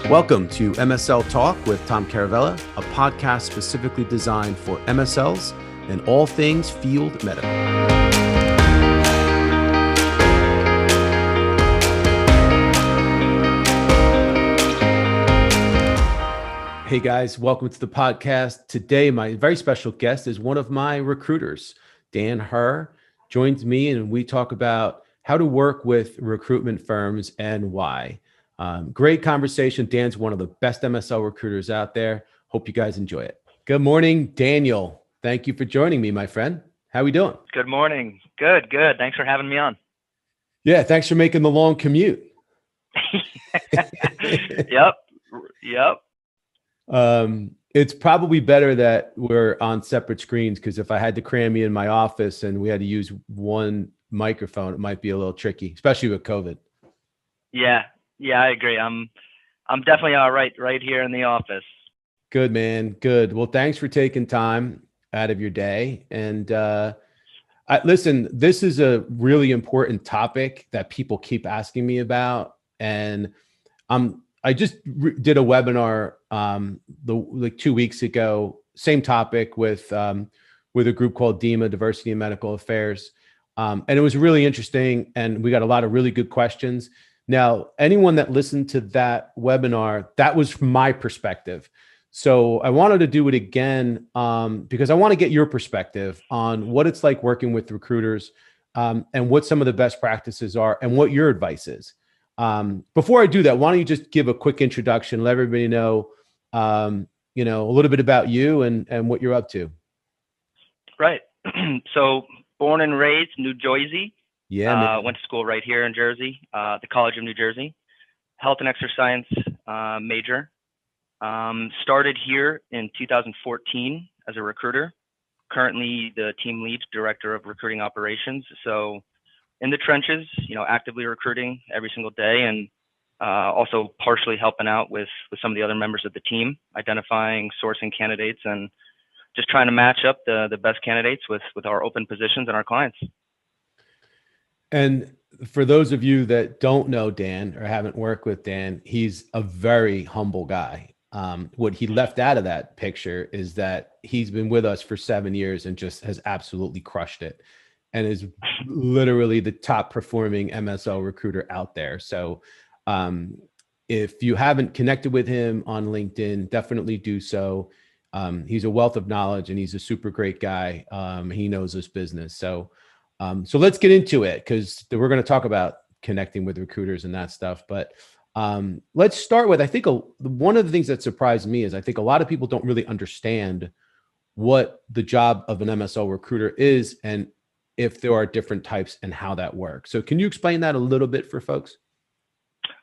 Welcome to MSL Talk with Tom Caravela, a podcast specifically designed for MSLs and all things field medical. Hey guys, welcome to the podcast. Today, my very special guest is one of my recruiters, Dan Herr, joins me and we talk about how to work with recruitment firms and why. Great conversation. Dan's one of the best MSL recruiters out there. Hope you guys enjoy it. Good morning, Daniel. Thank you for joining me, my friend. How are we doing? Good morning. Good. Thanks for having me on. Yeah, thanks for making the long commute. Yep. It's probably better that we're on separate screens, because if I had to cram you in my office and we had to use one microphone, it might be a little tricky, especially with COVID. Yeah, I agree. I'm definitely all right here in the office. Good, man. Good. Well, thanks for taking time out of your day. And listen, this is a really important topic that people keep asking me about. And I just did a webinar like 2 weeks ago, same topic with a group called DEMA, Diversity in Medical Affairs. And it was really interesting. And we got a lot of really good questions. Now, anyone that listened to that webinar, that was from my perspective. So I wanted to do it again because I want to get your perspective on what it's like working with recruiters and what some of the best practices are and what your advice is. Before I do that, why don't you just give a quick introduction, let everybody know, a little bit about you and what you're up to. Right. So born and raised New Jersey. Yeah. Went to school right here in Jersey, the College of New Jersey, health and exercise major. Started here in 2014 as a recruiter. Currently the team lead director of recruiting operations. So in the trenches, actively recruiting every single day, and also partially helping out with some of the other members of the team, identifying, sourcing candidates, and just trying to match up the best candidates with our open positions and our clients. And for those of you that don't know Dan or haven't worked with Dan, he's a very humble guy. What he left out of that picture is that he's been with us for 7 years and just has absolutely crushed it and is literally the top performing MSL recruiter out there. So if you haven't connected with him on LinkedIn, definitely do so. He's a wealth of knowledge and he's a super great guy. He knows this business. So let's get into it, because we're going to talk about connecting with recruiters and that stuff. But let's start with, I think one of the things that surprised me is I think a lot of people don't really understand what the job of an MSL recruiter is and if there are different types and how that works. So can you explain that a little bit for folks?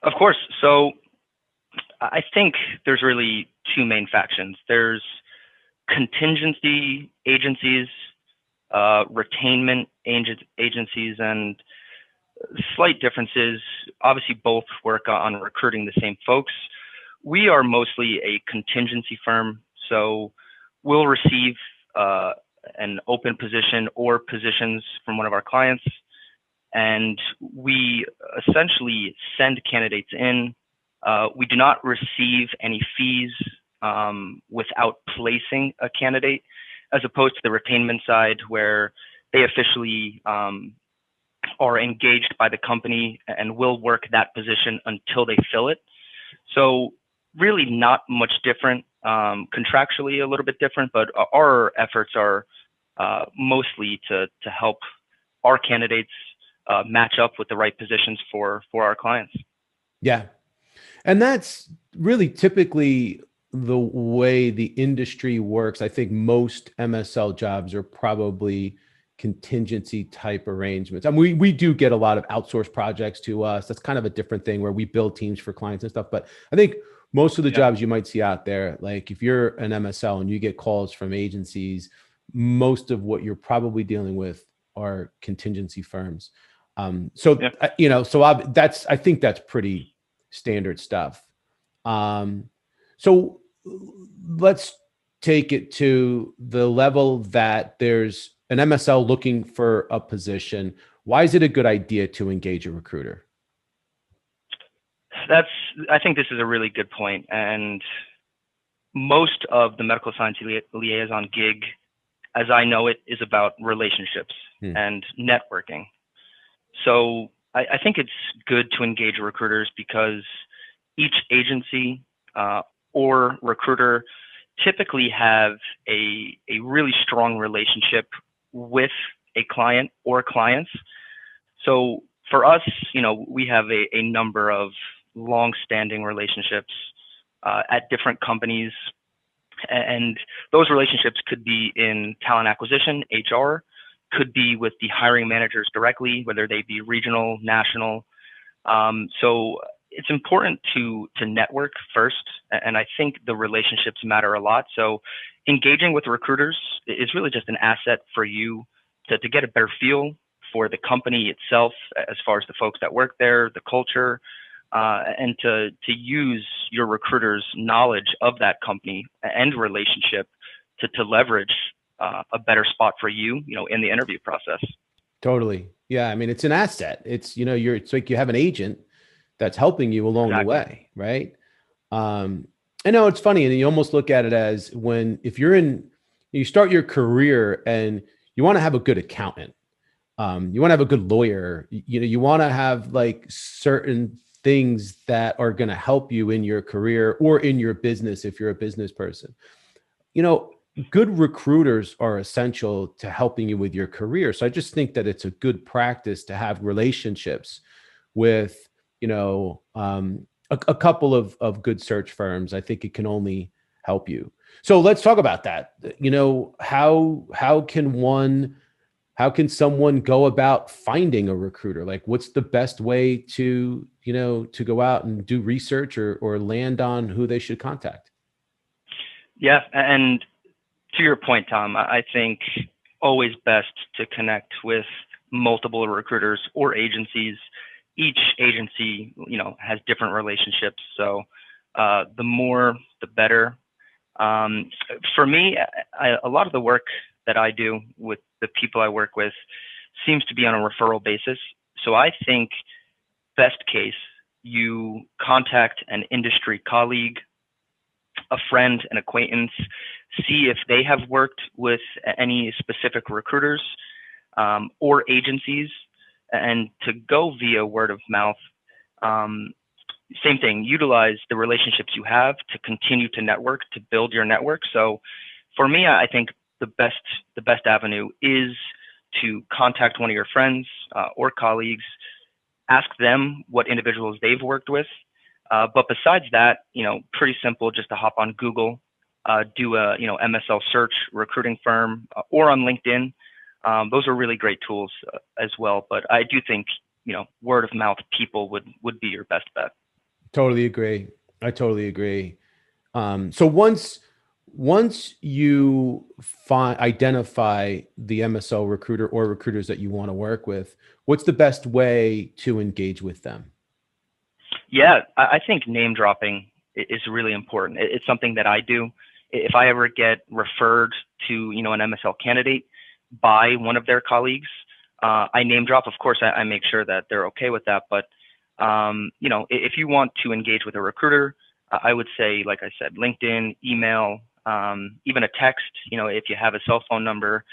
Of course. So I think there's really two main factions. There's contingency agencies, retainment agencies, and slight differences. Obviously, both work on recruiting the same folks. We are mostly a contingency firm, so we'll receive an open position or positions from one of our clients, and we essentially send candidates in. We do not receive any fees without placing a candidate, as opposed to the retainment side, where they officially are engaged by the company and will work that position until they fill it. So really not much different, contractually a little bit different, but our efforts are mostly to help our candidates match up with the right positions for our clients. Yeah. And that's really typically the way the industry works. I think most MSL jobs are probably contingency type arrangements. I mean, we do get a lot of outsourced projects to us. That's kind of a different thing where we build teams for clients and stuff. But I think most of the jobs you might see out there, like if you're an MSL and you get calls from agencies, most of what you're probably dealing with are contingency firms. I think that's pretty standard stuff. So let's take it to the level that there's an MSL looking for a position. Why is it a good idea to engage a recruiter? I think this is a really good point. And most of the medical science liaison gig, as I know it, is about relationships Hmm. and networking. So I think it's good to engage recruiters because each agency or recruiter typically have a really strong relationship with a client or clients. So for us, we have a number of long-standing relationships at different companies, and those relationships could be in talent acquisition, HR, could be with the hiring managers directly, whether they be regional, national. So it's important to network first, and I think the relationships matter a lot. So engaging with recruiters is really just an asset for you to get a better feel for the company itself, as far as the folks that work there, the culture, and to use your recruiter's knowledge of that company and relationship to leverage a better spot for you, in the interview process. Totally. Yeah. I mean, it's an asset. It's, it's like you have an agent that's helping you along the Exactly. way. Right. I know it's funny. And you almost look at it as if you start your career and you want to have a good accountant, you want to have a good lawyer, you want to have like certain things that are going to help you in your career or in your business. If you're a business person, good recruiters are essential to helping you with your career. So I just think that it's a good practice to have relationships with, a couple of good search firms. I think it can only help you. So let's talk about that. How can someone go about finding a recruiter? Like, what's the best way to go out and do research or land on who they should contact? Yeah, and to your point, Tom, I think always best to connect with multiple recruiters or agencies. Each agency, has different relationships. So the more, the better. For me, a lot of the work that I do with the people I work with seems to be on a referral basis. So I think best case, you contact an industry colleague, a friend, an acquaintance, see if they have worked with any specific recruiters or agencies, and to go via word of mouth. Same thing, utilize the relationships you have to continue to network, to build your network. So for me, I think the best avenue is to contact one of your friends or colleagues, ask them what individuals they've worked with. But besides that, pretty simple, just to hop on Google, do a MSL search, recruiting firm, or on LinkedIn. Those are really great tools as well. But I do think word of mouth people would be your best bet. Totally agree. I totally agree. So once you identify the MSL recruiter or recruiters that you want to work with, what's the best way to engage with them? Yeah, I think name dropping is really important. It's something that I do. If I ever get referred to, an MSL candidate by one of their colleagues, I name drop. Of course, I make sure that they're okay with that. But, if you want to engage with a recruiter, I would say, like I said, LinkedIn, email, even a text, if you have a cell phone number.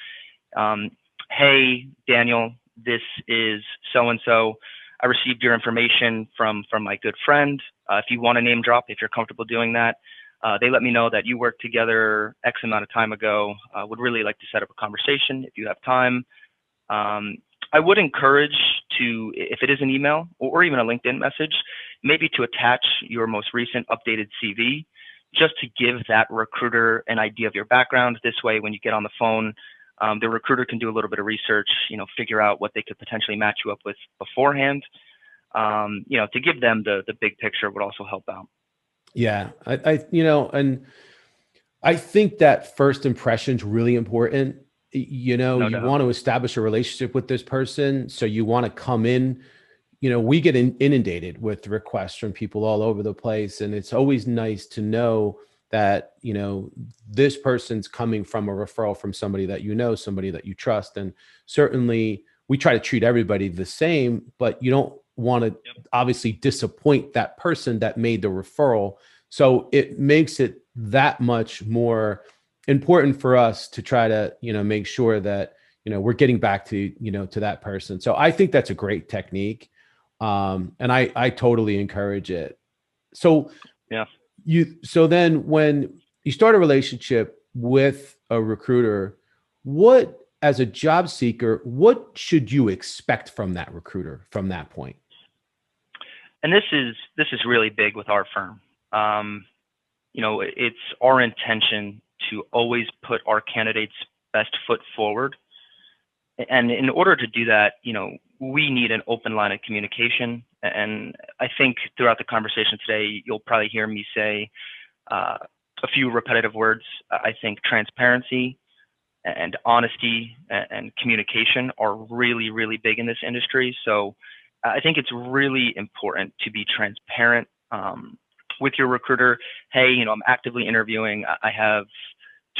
Hey, Daniel, this is so-and-so. I received your information from my good friend. If you want to name drop, if you're comfortable doing that, they let me know that you worked together X amount of time ago. Would really like to set up a conversation if you have time. I would encourage to, if it is an email or even a LinkedIn message, maybe to attach your most recent updated CV, just to give that recruiter an idea of your background. This way, when you get on the phone, the recruiter can do a little bit of research, figure out what they could potentially match you up with beforehand. To give them the big picture would also help out. Yeah, and I think that first impression is really important. No You doubt. want to establish a relationship with this person. So you want to come in, we get inundated with requests from people all over the place. And it's always nice to know that, this person's coming from a referral from somebody that somebody that you trust. And certainly we try to treat everybody the same, but you don't want to obviously disappoint that person that made the referral. So it makes it that much more important for us to try to, make sure that, we're getting back to, to that person. So I think that's a great technique. And I totally encourage it. So Yeah. so then when you start a relationship with a recruiter, what, as a job seeker, what should you expect from that recruiter from that point? And this is really big with our firm. It's our intention to always put our candidates' best foot forward. And in order to do that, we need an open line of communication. And I think throughout the conversation today, you'll probably hear me say a few repetitive words. I think transparency and honesty and communication are really, really big in this industry. So I think it's really important to be transparent with your recruiter. Hey, I'm actively interviewing. I have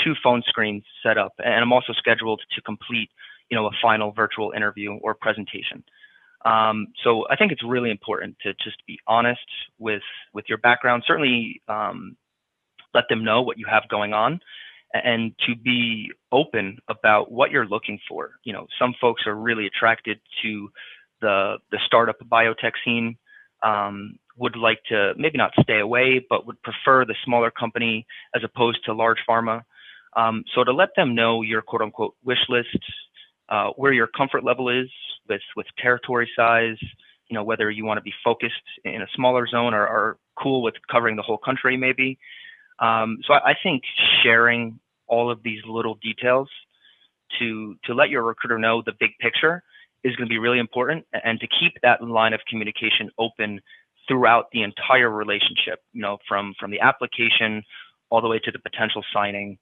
2 phone screens set up, and I'm also scheduled to complete, a final virtual interview or presentation. So I think it's really important to just be honest with your background. Certainly, let them know what you have going on, and to be open about what you're looking for. Some folks are really attracted to the startup biotech scene, would like to maybe not stay away, but would prefer the smaller company as opposed to large pharma. So to let them know your quote unquote wish list, where your comfort level is with territory size, whether you want to be focused in a smaller zone or cool with covering the whole country maybe. So I think sharing all of these little details to let your recruiter know the big picture is going to be really important, and to keep that line of communication open throughout the entire relationship, from the application all the way to the potential signing.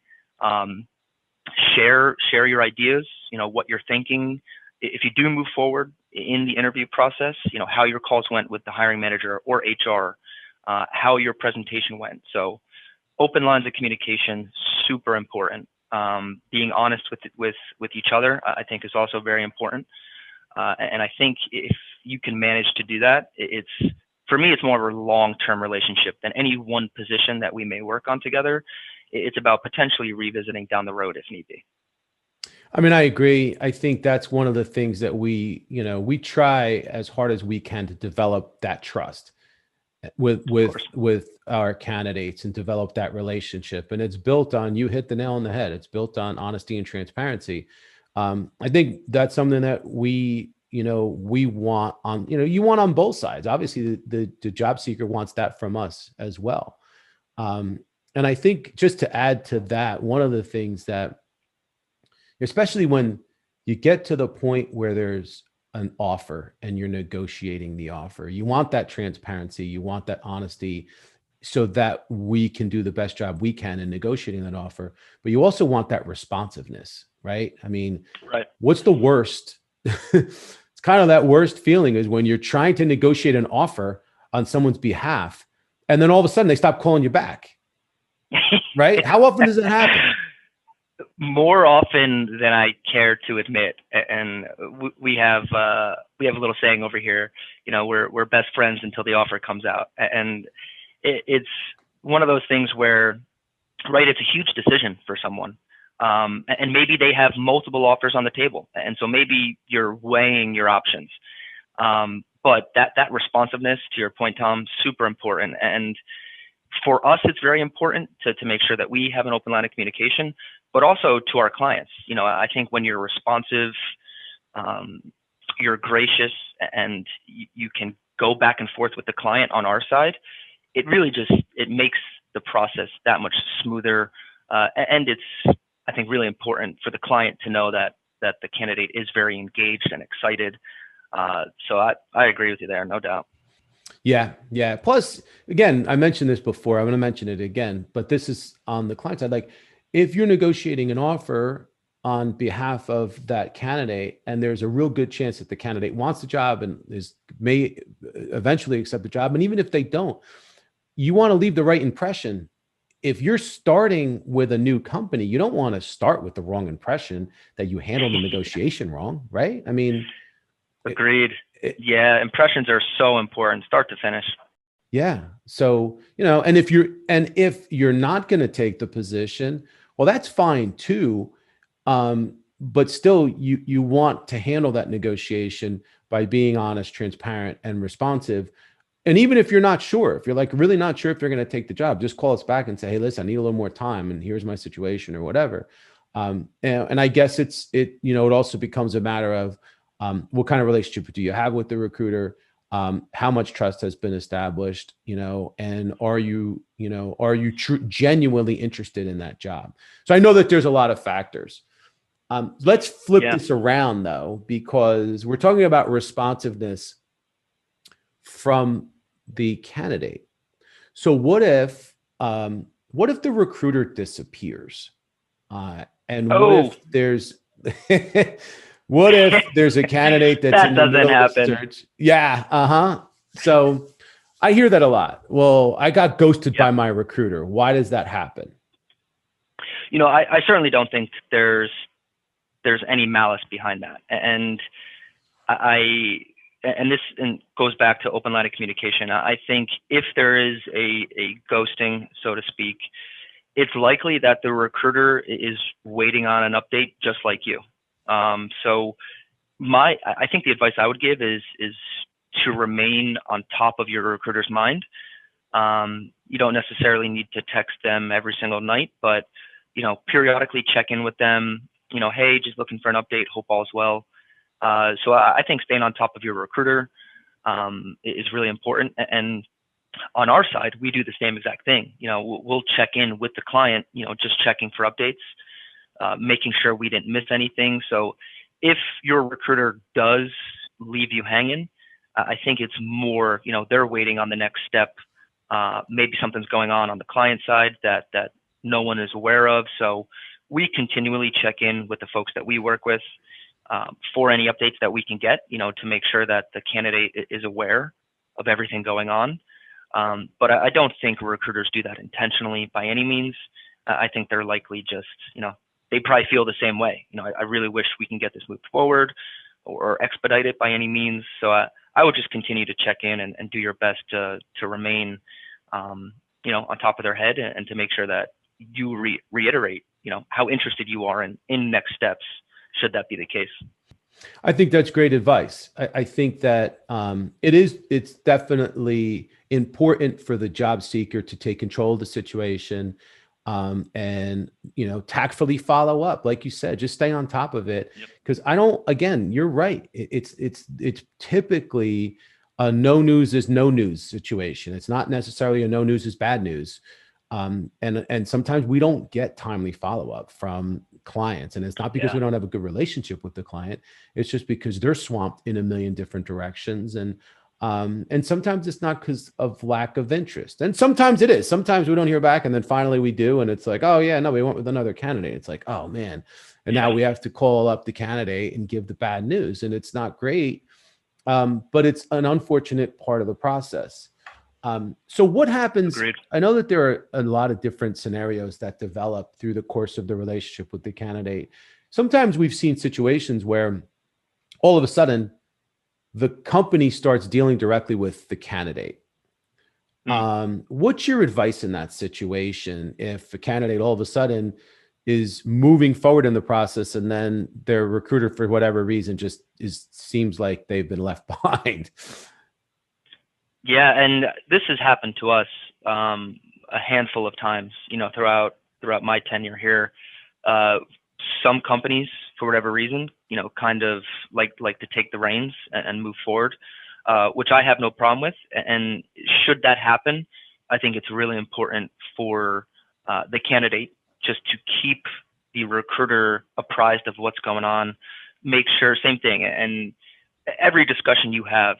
Share your ideas, what you're thinking. If you do move forward in the interview process, how your calls went with the hiring manager or HR, how your presentation went. So open lines of communication, super important. Being honest with each other, I think, is also very important. And I think if you can manage to do that, for me, it's more of a long-term relationship than any one position that we may work on together. It's about potentially revisiting down the road if need be. I mean, I agree. I think that's one of the things that we try as hard as we can to develop that trust with our candidates and develop that relationship. And it's built on, you hit the nail on the head. It's built on honesty and transparency. I think that's something that we want on, you want on both sides. Obviously the job seeker wants that from us as well. And I think, just to add to that, one of the things that, especially when you get to the point where there's an offer and you're negotiating the offer, you want that transparency, you want that honesty, so that we can do the best job we can in negotiating that offer. But you also want that responsiveness, right? I mean, right. What's the worst? It's kind of that worst feeling is when you're trying to negotiate an offer on someone's behalf, and then all of a sudden they stop calling you back. Right? How often does it happen? More often than I care to admit. And we have a little saying over here, we're best friends until the offer comes out. And it's one of those things where, right, it's a huge decision for someone. And maybe they have multiple offers on the table. And so maybe you're weighing your options. But that responsiveness, to your point, Tom, super important. And for us, it's very important to make sure that we have an open line of communication, but also to our clients. I think when you're responsive, you're gracious, and you can go back and forth with the client on our side, it really it makes the process that much smoother. And it's, I think, really important for the client to know that the candidate is very engaged and excited. So I agree with you there, no doubt. Yeah. Yeah. Plus, again, I mentioned this before, I'm going to mention it again, but this is on the client side. Like, if you're negotiating an offer on behalf of that candidate, and there's a real good chance that the candidate wants the job and may eventually accept the job, and even if they don't, you want to leave the right impression. If you're starting with a new company, you don't want to start with the wrong impression, that you handled the negotiation wrong, right? I mean, agreed. Yeah, impressions are so important, start to finish. Yeah. So, and if you're not going to take the position, well, that's fine too. But still you want to handle that negotiation by being honest, transparent, and responsive. And even if you're not sure, if you're like really not sure if you're going to take the job, just call us back and say, hey, listen, I need a little more time and here's my situation or whatever. And I guess it also becomes a matter of what kind of relationship do you have with the recruiter? How much trust has been established, and are you genuinely interested in that job? So I know that there's a lot of factors. Let's flip Yeah. this around though, because we're talking about responsiveness from the candidate. So what if the recruiter disappears? And what Oh, if there's what if there's a candidate that's that in the doesn't middle of the happen. search? Yeah, uh-huh. So I hear that a lot. Well, I got ghosted Yeah. by my recruiter. Why does that happen? I certainly don't think there's any malice behind that. And I and this goes back to open line of communication. I think if there is a ghosting, so to speak, it's likely that the recruiter is waiting on an update just like you. So I think the advice I would give is to remain on top of your recruiter's mind. You don't necessarily need to text them every single night, but periodically check in with them. Hey, just looking for an update. Hope all's well. So I think staying on top of your recruiter is really important. And on our side, we do the same exact thing. We'll check in with the client. Just checking for updates, making sure we didn't miss anything. So if your recruiter does leave you hanging, I think it's more, they're waiting on the next step. Maybe something's going on the client side that no one is aware of. So we continually check in with the folks that we work with for any updates that we can get, to make sure that the candidate is aware of everything going on. But I don't think recruiters do that intentionally by any means. I think they're likely just, they probably feel the same way. I really wish we can get this moved forward or expedite it by any means. So I would just continue to check in and do your best to remain, on top of their head and to make sure that you reiterate, how interested you are in next steps, should that be the case. I think that's great advice. I think that it's definitely important for the job seeker to take control of the situation, and tactfully follow up, like you said, just stay on top of it. Yep. Because again, you're right. It's typically a no news is no news situation. It's not necessarily a no news is bad news. And sometimes we don't get timely follow up from clients, and it's not because we don't have a good relationship with the client. It's just because they're swamped in a million different directions, and sometimes it's not because of lack of interest, and sometimes it is. Sometimes we don't hear back, and then finally we do, and it's like, oh yeah, no, we went with another candidate. It's like, oh man, and now we have to call up the candidate and give the bad news, and it's not great, but it's an unfortunate part of the process. So what happens? Agreed. I know that there are a lot of different scenarios that develop through the course of the relationship with the candidate. Sometimes we've seen situations where all of a sudden the company starts dealing directly with the candidate. What's your advice in that situation? If a candidate all of a sudden is moving forward in the process and then their recruiter, for whatever reason, just seems like they've been left behind. Yeah, and this has happened to us a handful of times, throughout my tenure here. Some companies, for whatever reason, kind of like to take the reins and move forward, which I have no problem with. And should that happen, I think it's really important for the candidate just to keep the recruiter apprised of what's going on. Make sure, same thing, and every discussion you have,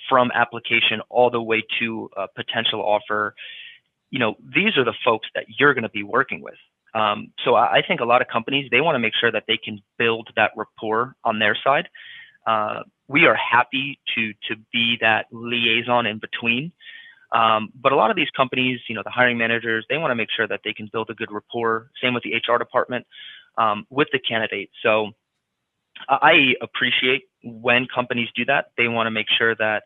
from application all the way to a potential offer, these are the folks that you're going to be working with. So I think a lot of companies, they want to make sure that they can build that rapport on their side. We are happy to be that liaison in between. But a lot of these companies, the hiring managers, they want to make sure that they can build a good rapport. Same with the HR department, with the candidate. So I appreciate when companies do that, they want to make sure that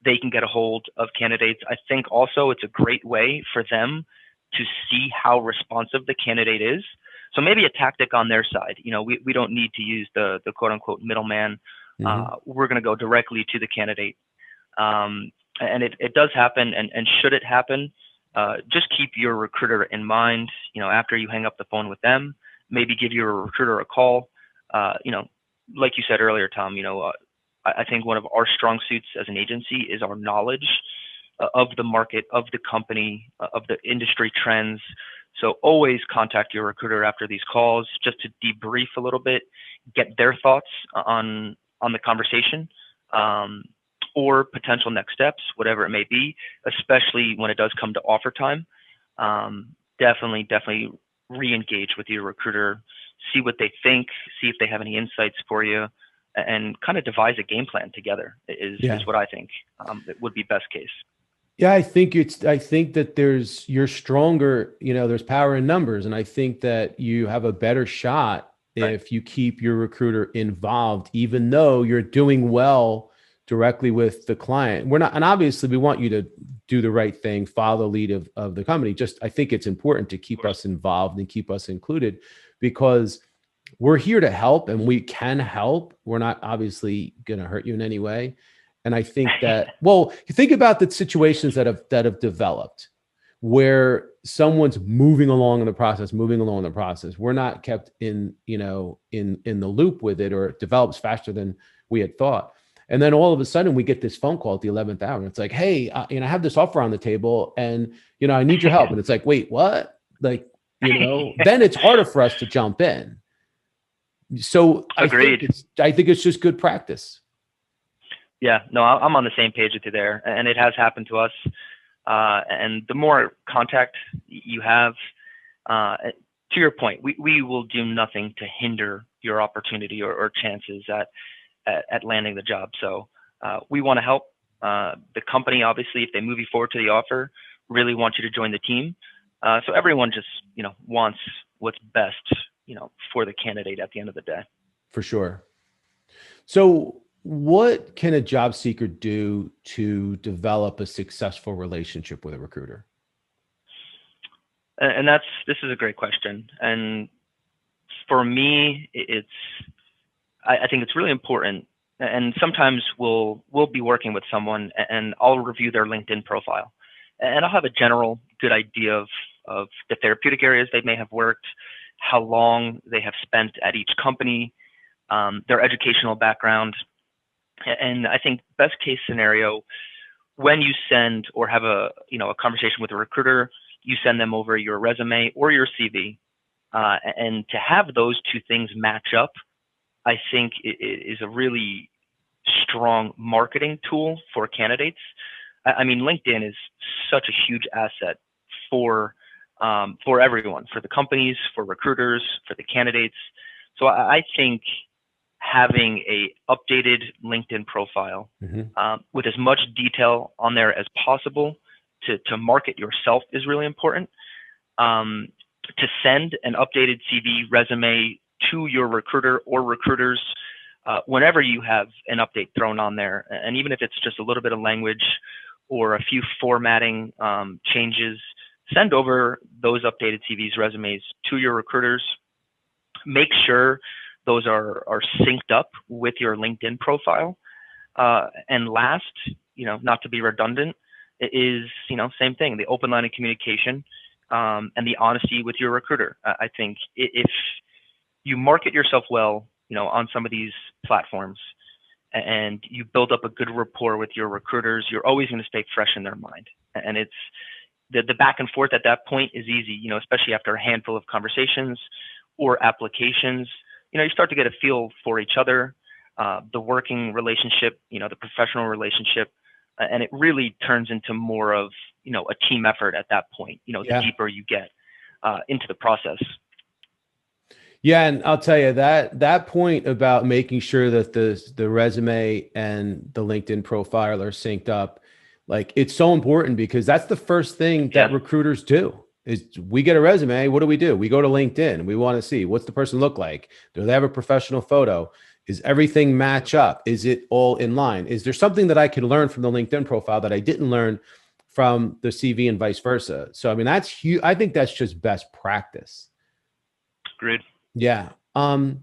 they can get a hold of candidates. I think also it's a great way for them to see how responsive the candidate is. So maybe a tactic on their side. We don't need to use the quote unquote middleman. We're going to go directly to the candidate. And it does happen. And should it happen, just keep your recruiter in mind. After you hang up the phone with them, maybe give your recruiter a call. Like you said earlier, Tom, I think one of our strong suits as an agency is our knowledge of the market, of the company, of the industry trends. So always contact your recruiter after these calls just to debrief a little bit, get their thoughts on the conversation, or potential next steps, whatever it may be, especially when it does come to offer time. Definitely re-engage with your recruiter, see what they think, see if they have any insights for you, and kind of devise a game plan together is what I think it would be best case. Yeah, I think that you're stronger, there's power in numbers. And I think that you have a better shot if you keep your recruiter involved, even though you're doing well directly with the client. And obviously we want you to do the right thing, follow the lead of the company. I think it's important to keep us involved and keep us included, because we're here to help and we can help. We're not obviously going to hurt you in any way. And I think that, you think about the situations that have developed where someone's moving along in the process. We're not kept in the loop with it, or it develops faster than we had thought. And then all of a sudden we get this phone call at the 11th hour. And it's like, hey, I have this offer on the table and, I need your help. And it's like, wait, what? Then it's harder for us to jump in. So Agreed. I think it's just good practice. Yeah, no, I'm on the same page with you there. And it has happened to us. And the more contact you have, to your point, we will do nothing to hinder your opportunity or chances at landing the job. So we want to help. The company, obviously, if they move you forward to the offer, really want you to join the team. So everyone just, wants what's best, for the candidate at the end of the day. For sure. So what can a job seeker do to develop a successful relationship with a recruiter? And this is a great question. And for me, I think it's really important. And sometimes we'll be working with someone and I'll review their LinkedIn profile and I'll have a general good idea of the therapeutic areas they may have worked, how long they have spent at each company, their educational background. And I think best case scenario, when you send or have a conversation with a recruiter, you send them over your resume or your CV, and to have those two things match up, I think it is a really strong marketing tool for candidates. I mean, LinkedIn is such a huge asset for everyone, for the companies, for recruiters, for the candidates. So I think having a updated LinkedIn profile with as much detail on there as possible to market yourself is really important. To send an updated CV resume to your recruiter or recruiters whenever you have an update thrown on there, and even if it's just a little bit of language or a few formatting changes, send over those updated CVs, resumes to your recruiters. Make sure those are synced up with your LinkedIn profile. And last, not to be redundant, is, same thing, the open line of communication and the honesty with your recruiter. I think if you market yourself well, on some of these platforms and you build up a good rapport with your recruiters, you're always going to stay fresh in their mind. And it's the back and forth at that point is easy, especially after a handful of conversations or applications. You start to get a feel for each other, the working relationship, the professional relationship, and it really turns into more of, a team effort at that point, the deeper you get into the process. Yeah. And I'll tell you that point about making sure that the resume and the LinkedIn profile are synced up, like it's so important, because that's the first thing that recruiters do. Is we get a resume. What do? We go to LinkedIn. We want to see, what's the person look like? Do they have a professional photo? Is everything match up? Is it all in line? Is there something that I can learn from the LinkedIn profile that I didn't learn from the CV and vice versa? So, I mean, that's huge. I think that's just best practice. Agreed. Yeah. And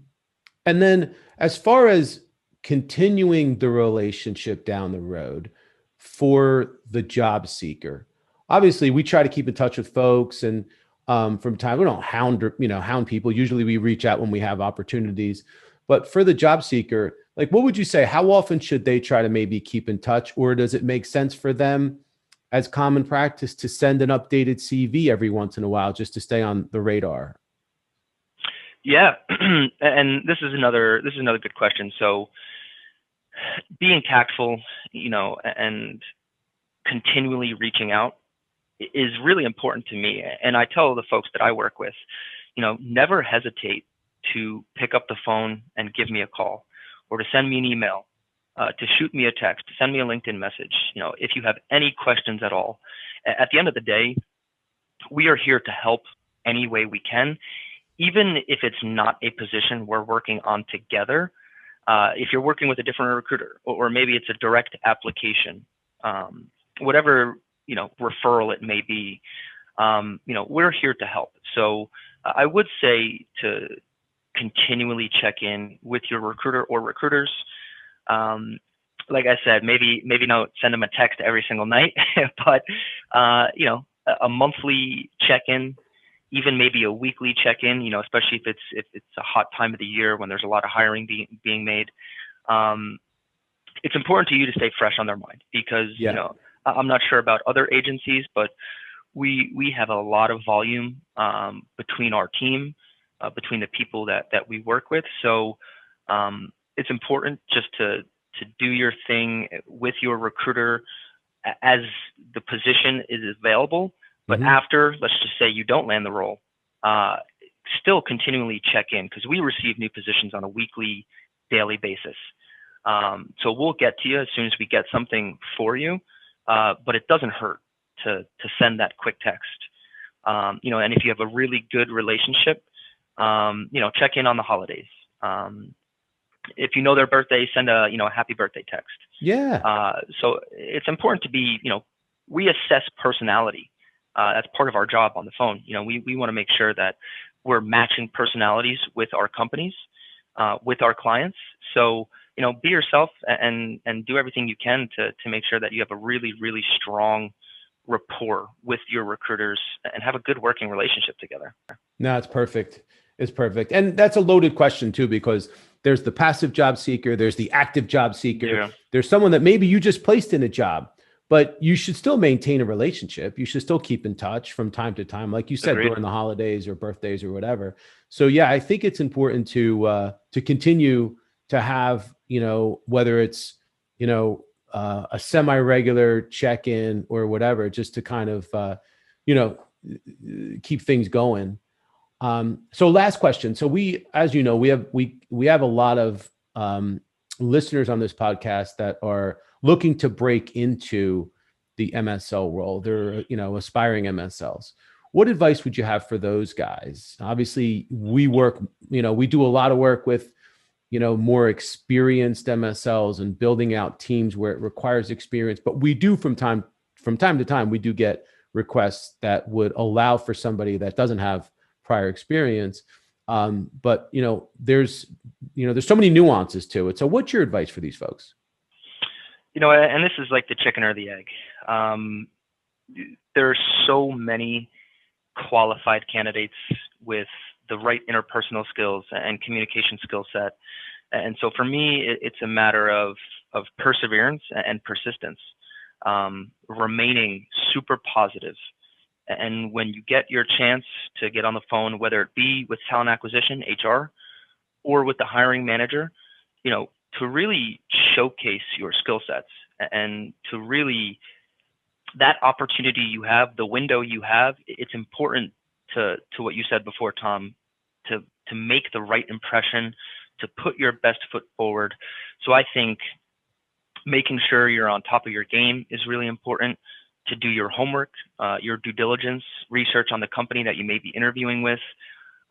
then as far as continuing the relationship down the road for the job seeker, obviously we try to keep in touch with folks, and from time, we don't hound people. Usually we reach out when we have opportunities, but for the job seeker, like, what would you say, how often should they try to maybe keep in touch, or does it make sense for them as common practice to send an updated CV every once in a while just to stay on the radar? Yeah, and this is another good question. So being tactful, and continually reaching out is really important to me. And I tell the folks that I work with, never hesitate to pick up the phone and give me a call, or to send me an email, to shoot me a text, to send me a LinkedIn message. If you have any questions at all, at the end of the day, we are here to help any way we can, even if it's not a position we're working on together. If you're working with a different recruiter, or maybe it's a direct application, whatever, referral it may be, we're here to help. So I would say to continually check in with your recruiter or recruiters. Like I said, maybe not send them a text every single night, but a monthly check-in, even maybe a weekly check-in, especially if it's a hot time of the year when there's a lot of hiring being made. It's important to you to stay fresh on their mind, because, I'm not sure about other agencies, but we have a lot of volume between our team, between the people that we work with. So it's important just to do your thing with your recruiter as the position is available. But after, let's just say you don't land the role, still continually check in, because we receive new positions on a weekly, daily basis. So we'll get to you as soon as we get something for you, but it doesn't hurt to send that quick text. And if you have a really good relationship, check in on the holidays. If you know their birthday, send a happy birthday text. Yeah. So it's important to be, we assess personality. That's part of our job on the phone. We want to make sure that we're matching personalities with our companies, with our clients. So, be yourself and do everything you can to make sure that you have a really, really strong rapport with your recruiters and have a good working relationship together. No, it's perfect. It's perfect. And that's a loaded question too, because there's the passive job seeker, there's the active job seeker. Yeah. There's someone that maybe you just placed in a job, but you should still maintain a relationship. You should still keep in touch from time to time, like you said, Agreed. during the holidays or birthdays or whatever. So yeah, I think it's important to continue to have, whether it's, a semi-regular check-in or whatever, just to kind of, keep things going. So last question. So as you know, we have a lot of listeners on this podcast that are looking to break into the MSL role. They're, aspiring MSLs. What advice would you have for those guys? Obviously, we do a lot of work with, more experienced MSLs and building out teams where it requires experience. But we do from time to time, we do get requests that would allow for somebody that doesn't have prior experience. But there's so many nuances to it. So what's your advice for these folks? And this is like the chicken or the egg. There are so many qualified candidates with the right interpersonal skills and communication skill set. And so for me, it's a matter of perseverance and persistence, remaining super positive. And when you get your chance to get on the phone, whether it be with talent acquisition, HR, or with the hiring manager, to really showcase your skill sets, and to really, that opportunity you have, the window you have, it's important to what you said before, Tom, to make the right impression, to put your best foot forward. So I think making sure you're on top of your game is really important. To do your homework, your due diligence, research on the company that you may be interviewing with,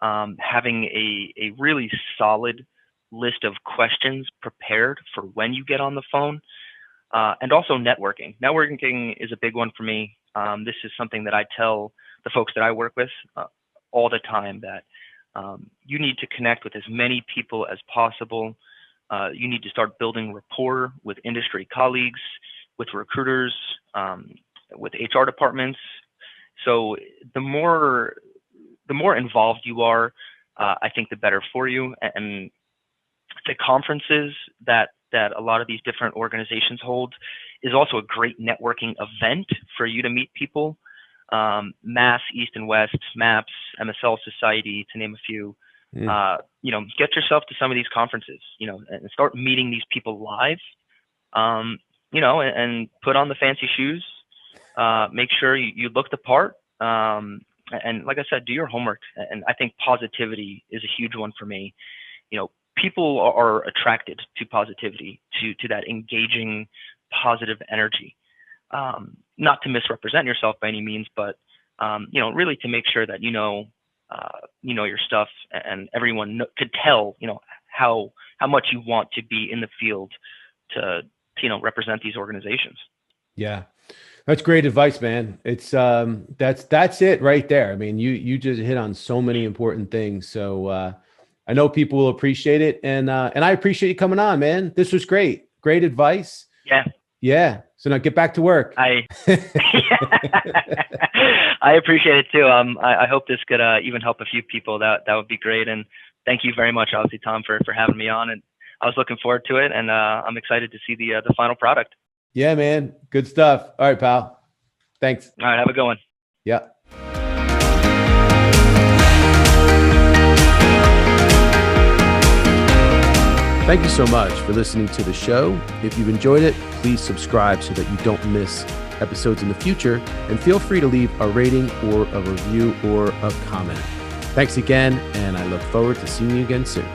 having a really solid list of questions prepared for when you get on the phone. And also networking. Networking is a big one for me. This is something that I tell the folks that I work with all the time, that you need to connect with as many people as possible. You need to start building rapport with industry colleagues, with recruiters, with HR departments. So the more involved you are, I think the better for you. And the conferences that a lot of these different organizations hold is also a great networking event for you to meet people. Mass, East and West, MAPS, MSL Society, to name a few. Get yourself to some of these conferences, and start meeting these people live, and put on the fancy shoes. Make sure you look the part. And like I said, do your homework. And I think positivity is a huge one for me. People are attracted to positivity, to that engaging, positive energy. Not to misrepresent yourself by any means, but really to make sure that your stuff, and everyone could tell how much you want to be in the field to represent these organizations. Yeah, that's great advice, man. It's that's it right there. I mean, you just hit on so many important things. So I know people will appreciate it, and I appreciate you coming on, man. This was great advice. Yeah. So now get back to work. I appreciate it too. I hope this could even help a few people. That would be great. And thank you very much, obviously, Tom, for having me on. And I was looking forward to it, and I'm excited to see the final product. Yeah, man. Good stuff. All right, pal. Thanks. All right. Have a good one. Yeah. Thank you so much for listening to the show. If you've enjoyed it, please subscribe so that you don't miss episodes in the future, and feel free to leave a rating or a review or a comment. Thanks again, and I look forward to seeing you again soon.